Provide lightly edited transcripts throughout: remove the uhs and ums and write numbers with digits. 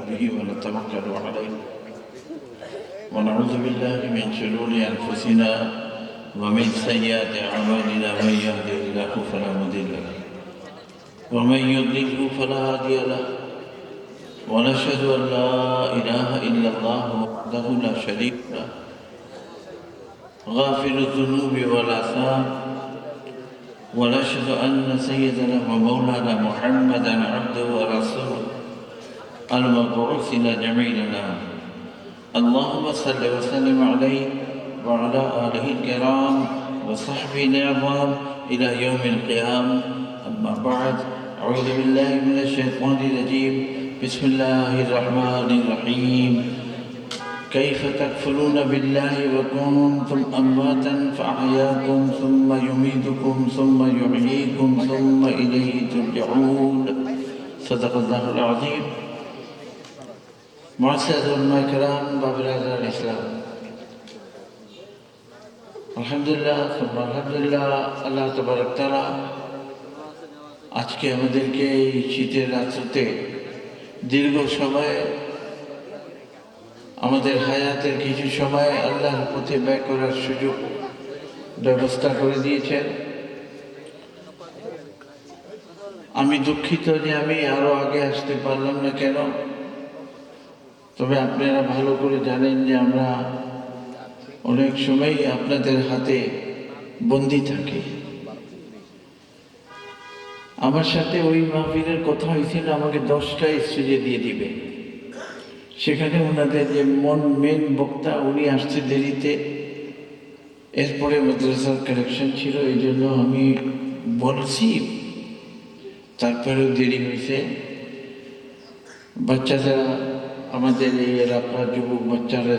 به ونتوكل عليه ونعوذ بالله من شرور أنفسنا ومن سيئات أعمالنا من يهده الله فلا مضل له ومن يضلله فلا هادي له ونشهد أن لا إله إلا الله وحده لا شريك له غافر الذنوب والآثام ونشهد أن سيدنا ومولانا محمدا عبده ورسوله المبعوث إلى جميع الأنام اللهم صل وسلم عليه وعلى آله الكرام وصحبه العظام إلى يوم القيامة أما بعد أعوذ بالله من الشيطان الرجيم بسم الله الرحمن الرحيم كيف تكفرون بالله وكنتم أمواتا فأحياكم ثم يميتكم ثم يحييكم ثم إليه ترجعون صدق الله العظيم معزز الكرام وبرادر الإسلام আলহামদুলিল্লাহ আলহামদুলিল্লাহ আল্লাহ তাবারক তাআলা আজকে আমাদেরকে এই শীতের রাত্রিতে দীর্ঘ সময় আমাদের হায়াতের কিছু সময় আল্লাহর পথে ব্যয় করার সুযোগ ব্যবস্থা করে দিয়েছেন। আমি দুঃখিত যে আমি আরো আগে আসতে পারলাম না কেন, তবে আপনারা ভালো করে জানেন যে আমরা অনেক সময় আপনাদের হাতে বন্দী থাকি। আমার সাথে ওই মাহফিলের কথা হয়েছিল আমাকে 10টা স্টেজে দিয়ে দিবে, সেখানে ওনাদের যে মেন বক্তা উনি আসছে দেরিতে, এরপরে মাদ্রাসার কালেকশন ছিল, এই জন্য আমি বলছি, তারপরেও দেরি হয়েছে। বাচ্চারা আমাদের এই এলাকার যুবক বাচ্চারা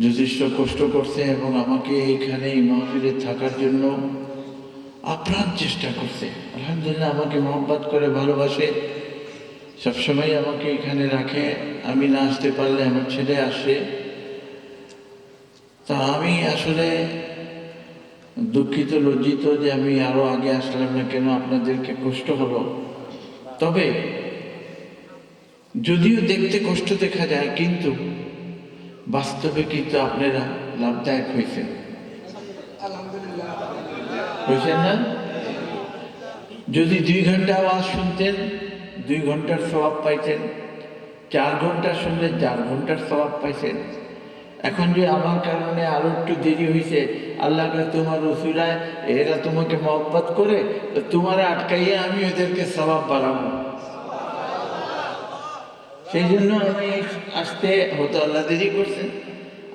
যথেষ্ট কষ্ট করছে এবং আমাকে এইখানে এই মাহফিলে থাকার জন্য আপ্রাণ চেষ্টা করছে। আলহামদুলিল্লাহ আমাকে মহব্বত করে ভালোবাসে, সবসময় আমাকে এখানে রাখে। আমি না আসতে পারলে আমার ছেলে আসে। তা আমি আসলে দুঃখিত লজ্জিত যে আমি আরো আগে আসলাম না কেন, আপনাদেরকে কষ্ট হলো। তবে যদিও দেখতে কষ্ট দেখা যায়, কিন্তু বাস্তবে কিন্তু আপনারা লাভদায়ক হয়েছেন, হয়েছেন না? যদি 2 ঘন্টা আওয়াজ শুনতেন 2 ঘন্টার সওয়াব পাইতেন, 4 ঘন্টা শুনলে 4 ঘন্টার সওয়াব পাইছেন। এখন যে আমার কারণে আরো একটু দেরি হয়েছে, আল্লাহ তোমার রসুলায় এরা তোমাকে মহব্বত করে, তো তোমার আটকাইয়া আমি ওদেরকে সওয়াব বাড়াবো। সেই জন্য আমি আসতে হতো, আল্লাহ দেরি করছেন।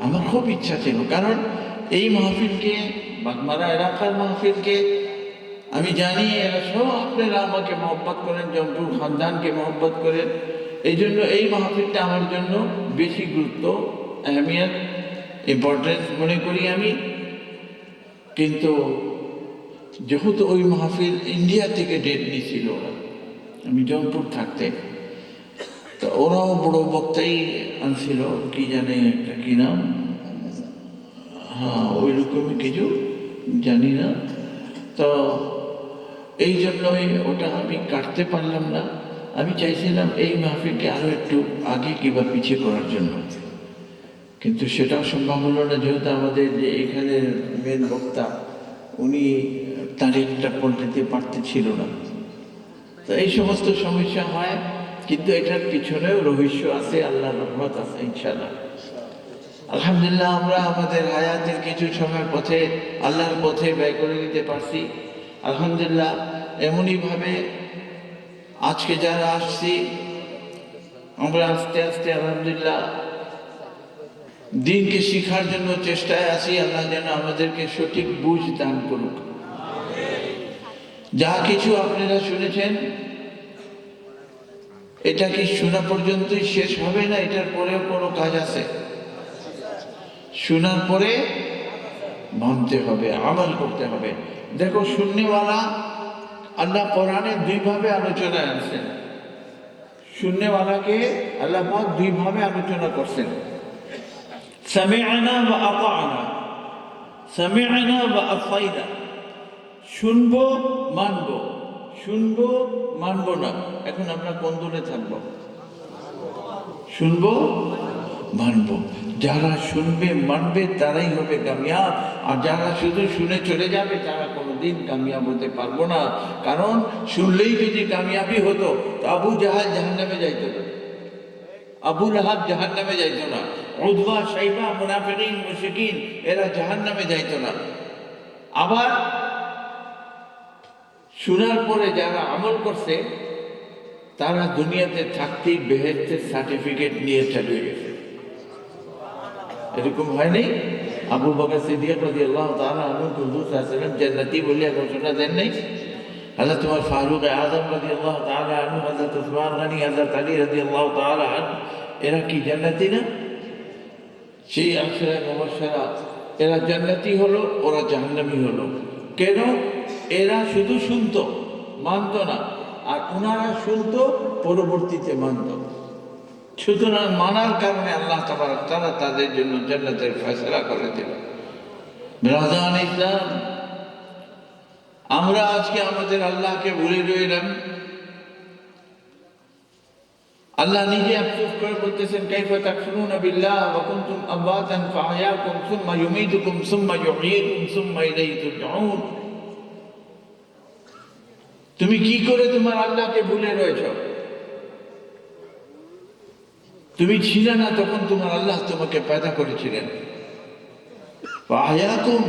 আমার খুব ইচ্ছা ছিল, কারণ এই মাহফিলকে, বাগমারা এলাকার মাহফিলকে আমি জানি এরা সব আপনারা আমাকে মহব্বত করেন, জমপুর খানদানকে মহব্বত করেন। এই জন্য এই মাহফিলটা আমার জন্য বেশি গুরুত্ব, আহমিয়ত, ইম্পর্টেন্স মনে করি আমি। কিন্তু যেহেতু ওই মাহফিল ইন্ডিয়া থেকে ডেট নিয়েছিল, আমি জমপুর থাকতে, তো ওরাও বড় বক্তাই আনছিল, কি জানে একটা কি নাম, হ্যাঁ ওই রকমই কিছু জানি না। তো এই জন্যই ওটা আমি কাটতে পারলাম না। আমি চাইছিলাম এই মাহফিলকে আরো একটু আগে কিংবা পিছিয়ে করার জন্য, কিন্তু সেটাও সম্ভব হলো না, যেহেতু আমাদের যে এখানে মেন বক্তা উনি তারিখটা পল্টিতে পারতেছিল না। তো এই সমস্ত সমস্যা হয়, কিন্তু এটার পিছনেও রহস্য আছে, আল্লাহর রহমত আছে ইনশাআল্লাহ। আলহামদুলিল্লাহ আমরা আমাদের হায়াতের কিছু সময় পথে আল্লাহর পথে ব্যয় করে দিতে পারছি। আলহামদুলিল্লাহ এমনই ভাবে আজকে যারা আসছি আমরা আস্তে আস্তে আলহামদুলিল্লাহ দিনকে শিখার জন্য চেষ্টায় আছি। আল্লাহ যেন আমাদেরকে সঠিক বুঝ দান করুক। যা কিছু আপনারা শুনেছেন এটা কি শোনা পর্যন্তই শেষ হবে না, এটার পরেও কোনো কাজ আছে। শোনার পরে মানতে হবে, আমল করতে হবে। দেখো শূন্যওয়ালা আল্লাহ কোরআনে 2 ভাবে আলোচনায় আনছেন। শূন্যওয়ালাকে আল্লাহ পাক 2 ভাবে আলোচনা করছেন, সামি'না ওয়া আতা'না, সামি'না ওয়া আসাইনা। শুনবো মানবো, শুনবো মানবো না। এখন আমরা কোন দলে থাকবো? শুনবো, মানবো। যারা শুনবে মানবে তারাই হবে কামিয়াব, আর যারা শুধু শুনে চলে যাবে তারা কোনোদিন কামিয়াব হতে পারবো না। কারণ শুনলেই যদি কামিয়াবি হতো তো আবু জাহাল জাহান্নামে যাইতো না, আবু লাহাব জাহান্নামে যাইতো না, উতবা শাইবা মুনাফিকিন মুশরিকিন এরা জাহান্নামে যাইতো না। আবার শোনার পরে যারা আমল করছে তারা দুনিয়াতে থাকতেই বেহেশতের সার্টিফিকেট নিয়ে চালিয়ে গেছে। এরকম হয়নি? আবু বকর সিদ্দিক রাদিয়াল্লাহু তাআলা আনহু হুজুর সাল্লাল্লাহু আলাইহি ওয়াসাল্লাম জান্নাতি বলে ঘোষণা দেন নাই? হযরত ওমর ফারুক আযম রাদিয়াল্লাহু তাআলা আনহু, হযরত উসমান গনি, হযরত আলী রাদিয়াল্লাহু তাআলা আনহু, এরা কি জান্নাতি না? সেই আশরা মুবাশশারা এরা জান্নাতি হলো, ওরা জাহান্নামী হলো। কেন? এরা শুধু শুনতো, মানতো না, আর ওনারা শুনতো, পরবর্তীতে মানত। সুতরাং মানার কারণে আল্লাহ তাবারক তাআলা তাদের জন্য জান্নাতের ফয়সালা করে দিল। ব্রাদান ইসলাম, আমরা আজকে আমাদের আল্লাহকে ভুলে রইলাম। আল্লাহ নিজে আফসোস করে বলতেছেন, কাইফা তাকফুরুনা বিল্লাহ ওয়া কুনতুম আমওয়াতান ফাআহয়াকুম সুম্মা ইউমীতুকুম সুম্মা ইউহয়ীকুম সুম্মা ইলাইহি তুরজাউন। তুমি কি করে তোমার আল্লাহকে ভুলে রয়েছো? তুমি ছিলে না তখন তোমার আল্লাহ তোমাকে পয়দা করেছিলেন। ফাআহয়াকুম,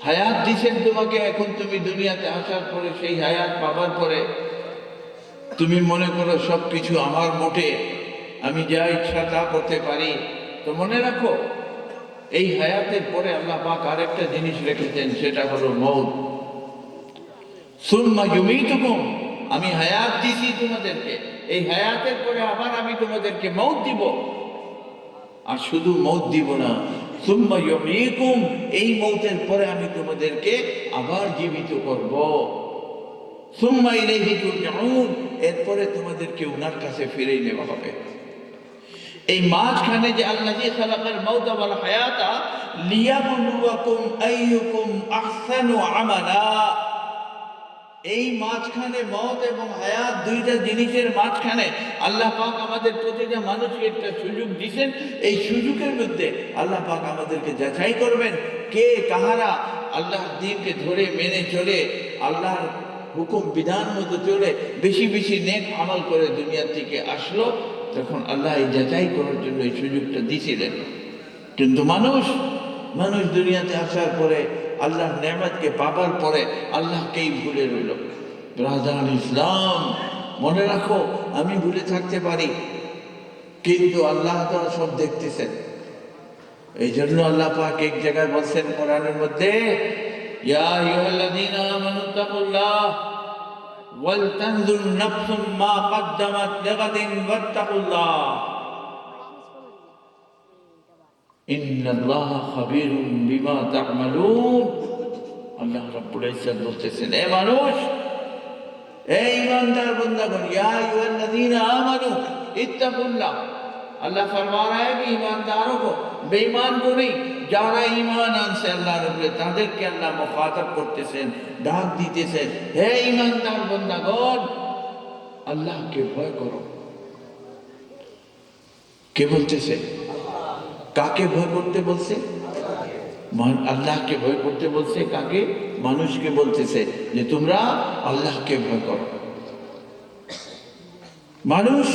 হায়াত দিয়েছেন তোমাকে, এখন তুমি দুনিয়াতে আসার পরে সেই হায়াত পাবার পরে তুমি মনে করো সব কিছু আমার মোটে, আমি যা ইচ্ছা তা করতে পারি। তো মনে রাখো, এই হায়াতের পরে আল্লাহ পাক আরেকটা জিনিস রেখেছেন, সেটা হলো মউত। সুম্মা ইউমীতুকুম, আমি হায়াত দিছি তোমাদেরকে, এই হায়াতের পরে আবার আমি তোমাদেরকে মউত দিব। আর শুধু মউত দিব না, সুম্মা ইউহয়ীকুম, এই মউতের পরে আমি তোমাদেরকে আবার জীবিত করব। সুম্মা ইলাইহি তুরজাউন, এরপরে তোমাদেরকে ওনার কাছে ফিরে নেওয়া হবে। এই মাঝখানে যে আল্লাযী খালাকাল মাউতা ওয়াল হায়াতা লিয়াবলুয়াকুম আইয়ুকুম আহসানু আমালা, এই মাঝখানে মওত এবং হায়াত দুইটা জিনিসের মাঝখানে আল্লাহ পাক আমাদের প্রতিটা মানুষকে একটা সুযোগ দিয়েছেন। এই সুযোগের মধ্যে আল্লাহ পাক আমাদেরকে যাচাই করবেন, কে কাহারা আল্লাহর দ্বীনকে ধরে মেনে চলে, আল্লাহর হুকুম বিধান মতো চলে বেশি বেশি নেক আমল করে দুনিয়া থেকে আসলো। তখন আল্লাহ এই যাচাই করার জন্য এই সুযোগটা দিয়েছিলেন। কিন্তু মানুষ দুনিয়াতে আসার পরে আল্লাহর নেয়ামতকে পাবার পরে আল্লাহকেই ভুলে রইল। ব্রাদার ইসলাম, মনে রাখো, আমি ভুলে থাকতে পারি, কিন্তু আল্লাহ তাআলা সব দেখতেছেন। এই জন্য আল্লাহ পাক এক জায়গায় বলছেন কোরআনের মধ্যে, ইয়া আইয়ুহাল্লাযীনা আমানু তাকুল্লাহ ওয়াল তানজুর নাফসুম মা কদ্দামাত লিগাদিন ওয়াত্তাকুল্লাহ ইন্নাল্লাহা খাবীরুম বিমা তা'মালুন। আল্লাহ রাব্বুল ইজ্জত বলতেছেন, এ মানুষ, এই ইমানদার বান্দাগণ, ইয়া আইয়ুহাল্লাযীনা আমানু ইত্তাকুল্লাহ। अल्लाह फरमा रहा है कि ईमानदारों को, बेईमान को नहीं, যারা ঈমান আনছে আল্লাহর উপরে তাদেরকে আল্লাহ মুখাতাব করতেছেন, ডাক দিতেছেন, হে ঈমানদার বান্দাগণ, আল্লাহকে ভয় করো। কে বলতেছে? কাকে ভয় করতে বলছে? আল্লাহকে ভয় করতে বলছে। কাকে? মানুষকে বলতেছে যে তোমরা আল্লাহকে ভয় করো। মানুষ,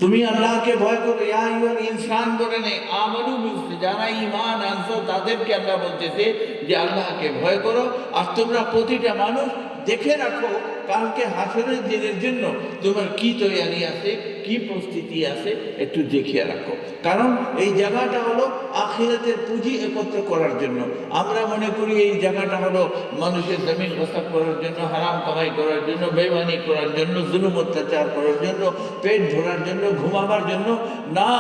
তুমি আল্লাহকে ভয় করো। ইয়া আইয়ুহাল ইনসান বলে নেই, আমানু বলছে, যারা ঈমান আনছো তাদেরকে আল্লাহ বলতেছে যে আল্লাহকে ভয় করো। আর তোমরা প্রতিটা মানুষ দেখে রাখো কালকে হাসরের দিনের জন্য তোমার কি তৈরি আছে, কি প্রস্তুতি আছে, একটু দেখিয়ে রাখো। কারণ এই জায়গাটা হলো আখিরাতের পুঁজি একত্র করার জন্য। আমরা মনে করি এই জায়গাটা হলো মানুষের জমিন গোসা করার জন্য, হারাম কামাই করার জন্য, বেঈমানি করার জন্য, জুলুম অত্যাচার করার জন্য, পেট ভরার জন্য, ঘুমাবার জন্য না।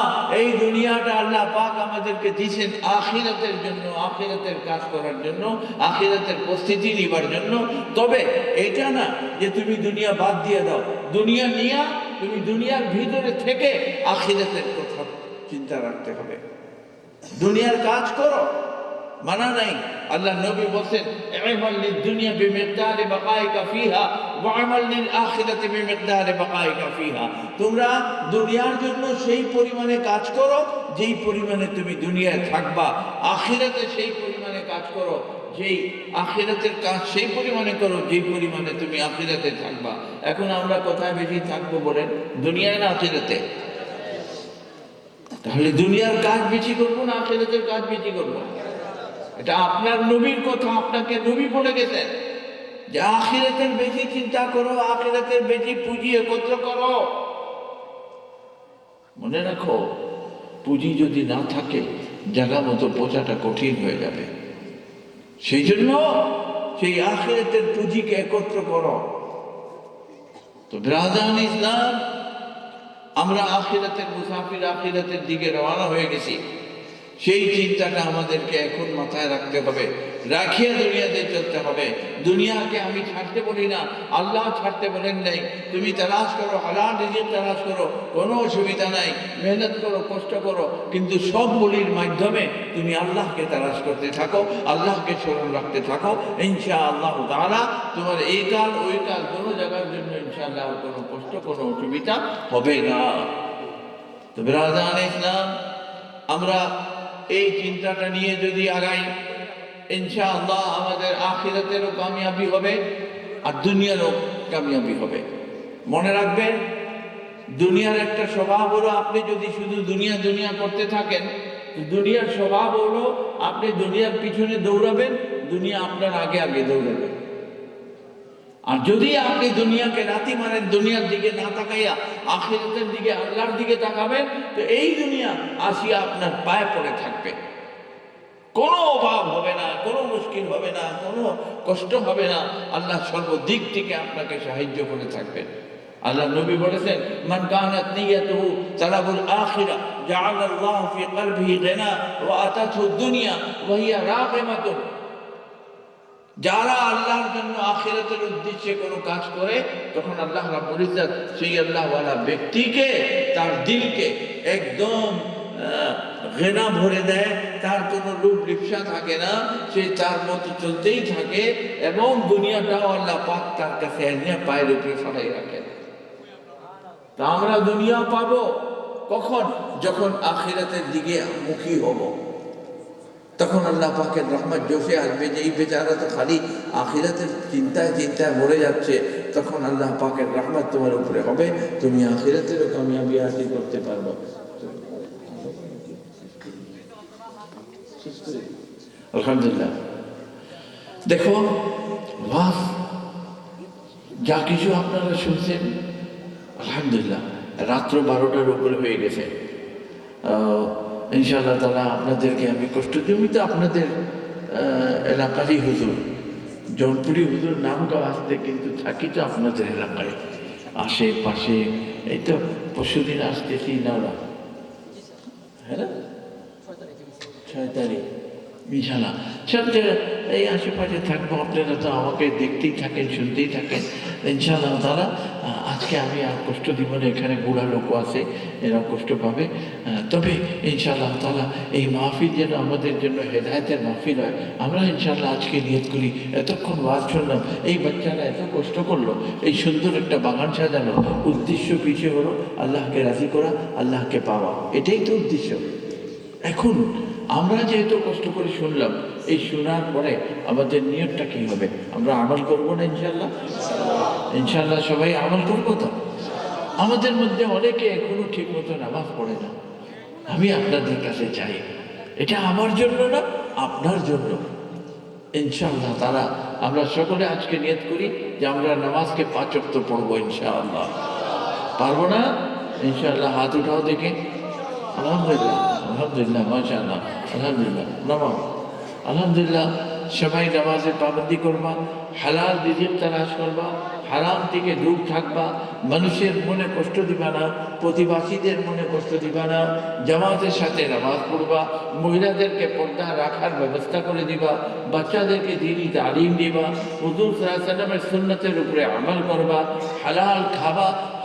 এই দুনিয়াটা আল্লাহ পাক আমাদেরকে দিয়েছেন আখিরাতের জন্য, আখিরাতের কাজ করার জন্য, আখিরাতের প্রস্তুতি নেবার জন্য। তবে এটা না যে তুমি দুনিয়া বাদ দিয়ে দাও, দুনিয়া নিয়ে তুমি দুনিয়ার ভিতরে থেকে আখিরাতের কথা চিন্তা রাখতে হবে। দুনিয়ার কাজ করো, মানা নাই। আল্লাহ নবী বলেন, ইমাল লিদ-দুনিয়া বিমিকদারি বাকাইকা ফিহা ওয়া আমাল লিল আখিরাতি বিমিকদারি বাকাইকা ফিহা। তোমরা দুনিয়ার জন্য সেই পরিমাণে কাজ করো যেই পরিমাণে তুমি দুনিয়ায় থাকবা, আখিরাতে সেই পরিমাণে কাজ করো যেই আখিরাতের কাজ সেই পরিমাণে করো যেই পরিমাণে তুমি আখিরাতে থাকবা। এখন আমরা কোথায় বেশি থাকবো বলেন, দুনিয়ায় না আখিরাতে? তাহলে দুনিয়ার কাজ বেশি করবো না আখিরাতের কাজ বেশি করবো? এটা আপনার নবীর কথা, আপনাকে নবী বলে গেছেন যে আখিরাতের বেশি চিন্তা করো, আখিরাতের বেশি পুঁজি একত্র করো। মনে রাখো, পুঁজি যদি না থাকে জায়গা মতো বোঝাটা কঠিন হয়ে যাবে। সেই জন্য সেই আখিরাতের পুঁজিকে একত্র করো। তো ব্রাদান ইসলাম, আমরা আখিরাতের মুসাফির, আখিরাতের দিকে রওনা হয়ে গেছি। সেই চিন্তাটা আমাদেরকে এখন মাথায় রাখতে হবে, রাখিয়ে দুনিয়াতে চলতে হবে। দুনিয়াকে আমি ছাড়তে বলি না, আল্লাহ ছাড়তে বলেন নাই। তুমি তালাশ করো, হালাল রিজিক তালাশ করো, কোনো অসুবিধা নাই, মেহনত করো, কষ্ট করো, কিন্তু সব বলির মাধ্যমে তুমি আল্লাহকে তালাশ করতে থাকো, আল্লাহকে স্মরণ রাখতে থাকো। ইনশাআল্লাহ তাআলা তোমার এই কাল ওই কাল কোনো জায়গার জন্য ইনশাআল্লাহ কোনো কষ্ট, কোনো অসুবিধা হবে না। তো ব্রাদান ইসলাম, আমরা এই চিন্তাটা নিয়ে যদি আগাই, ইনশাআল্লাহ আমাদের আখিরাতেরও কামিয়াবি হবে আর দুনিয়ারও কামিয়াবি হবে। মনে রাখবেন, দুনিয়ার একটা স্বভাব হলো, আপনি যদি শুধু দুনিয়া দুনিয়া করতে থাকেন, দুনিয়ার স্বভাব হলো আপনি দুনিয়ার পিছনে দৌড়াবেন, দুনিয়া আপনার আগে আগে দৌড়াবে। আর যদি আপনি দুনিয়াকে রাতি মারেন, দুনিয়ার দিকে না তাকাইয়া আখিরাতের দিকে, আল্লাহর দিকে তাকাবেন, তো এই দুনিয়া আসিয়া আপনার পায়ে পড়ে থাকবে। কোনো অভাব হবে না, কোনো মুশকিল হবে না, কোনো কষ্ট হবে না। আল্লাহ সর্বদিক থেকে আপনাকে সাহায্য করে থাকবেন। আল্লাহ নবী বলেছেন, মান কানাত নিয়াতুহু তালাবুল আখিরা জাআলাল্লাহু ফি কলবিহি গিনা ওয়া আতাতহু দুনিয়া ওয়া হিয়া রাগিমাতুন। যারা আল্লাহর জন্য আখিরাতের উদ্দেশ্যে কোনো কাজ করে, তখন আল্লাহ রাব্বুল ইজ্জত সেই আল্লাহওয়ালা ব্যক্তিকে, তার দিলকে একদম ঘৃণা ভরে দেয়, তার কোনো রূপ লিপ্সা থাকে না, সে তার মতো চলতেই থাকে, এবং দুনিয়াটাও আল্লাহ পাক তার কাছে এনে পায়ের উপরে ফেলাই রাখেন। তা আমরা দুনিয়া পাবো কখন? যখন আখিরাতের দিকে মুখী হব, তখন আল্লাহ পাকের রহমত জোশে আসবে। যে এই বেচারা তো খালি আখিরাতের চিন্তায় চিন্তায় মরে যাচ্ছে, তখন আল্লাহ পাকের রহমত তোমার উপরে হবে, তুমি আখিরাতেরও কামিয়াবি হাসিল করতে পারবো। আলহামদুলিল্লাহ। দেখো, ওয়াজ যা কিছু আপনারা শুনছেন, আলহামদুলিল্লাহ, রাত্র 12টার উপরে হয়ে গেছে। ইনশাআল্লাহ তাআলা আপনাদেরকে আমি কষ্ট দিই। আমি তো আপনাদের এলাকারই হুজুর, জনপুরি হুজুর নামগাঁও আসতে, কিন্তু থাকি তো আপনাদের এলাকায় আশেপাশে। এই তো পরশুদিন আসতেছি নাওরা, হ্যাঁ না, 6 তারিখ ইনশাআল্লাহ সব এই আশেপাশে থাকবো। আপনারা তো আমাকে দেখতেই থাকেন, শুনতেই থাকেন। ইনশাআল্লাহ তাআলা আজকে আমি আর কষ্ট দিব না, এখানে বুড়া লোকও আছে, এরা কষ্ট পাবে। তবে ইনশাআল্লাহ তাআলা এই মাহফিল যেন আমাদের জন্য হেদায়েতের মাহফিল হয়। আমরা ইনশাআল্লাহ আজকে নিয়ত করি, এতক্ষণ ওয়াজ শুনলাম, এই বাচ্চারা এত কষ্ট করলো, এই সুন্দর একটা বাগান সাজানো, উদ্দেশ্য পিছিয়ে হলো আল্লাহকে রাজি করা, আল্লাহকে পাওয়া, এটাই তো উদ্দেশ্য। এখন আমরা যেহেতু কষ্ট করে শুনলাম, এই শোনার পরে আমাদের নিয়তটা কি হবে? আমরা আমল করবো না ইনশাআল্লাহ? ইনশাআল্লাহ সবাই আমল করবো তো? আমাদের মধ্যে অনেকে এখনো ঠিক মতো নামাজ পড়ে না। আমি আপনাদের কাছে চাই, এটা আমার জন্য না, আপনার জন্য। ইনশাআল্লাহ তাআলা আমরা সকলে আজকে নিয়ত করি যে আমরা নামাজকে 5 ওয়াক্ত পড়বো ইনশাআল্লাহ। পারবো না? ইনশাআল্লাহ হাত উঠাও দেখে। আলহামদুলিল্লাহ, আলহামদুলিল্লাহ, মাশাআল্লাহ, আলহামদুলিল্লাহ। নামাজ, আলহামদুলিল্লাহ, সবাই নামাজের পাবন্দি করবা, হালাল রিজিক তালাশ করবা, হারাম থেকে দূর থাকবা, মানুষের মনে কষ্ট দিবা না, প্রতিবাসীদের মনে কষ্ট দিবা না, জামাতের সাথে নামাজ পড়বা, মহিলাদেরকে পর্দা রাখার ব্যবস্থা করে দিবা, বাচ্চাদেরকে দ্বীনি তালিম দিবা, হুজুর সাল্লাল্লাহু আলাইহি ওয়াসাল্লামের সুন্নতের উপরে আমল করবা, হালাল খাবা,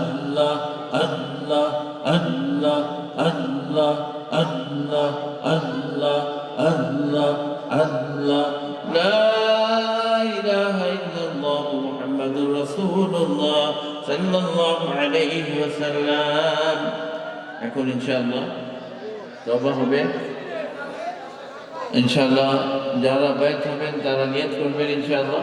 আল্লাহ আল্লাহ আল্লাহ আল্লাহ আল্লাহ আল্লাহ আল্লাহ আল্লাহ লা ইলাহা ইল্লাল্লাহ মুহাম্মাদুর রাসূলুল্লাহ সাল্লাল্লাহু আলাইহি ওয়াসাল্লাম। এখন ইনশাআল্লাহ তওবা হবে। ইনশাআল্লাহ যারা বাইত হবেন তারা নিয়ত করবেন ইনশাআল্লাহ।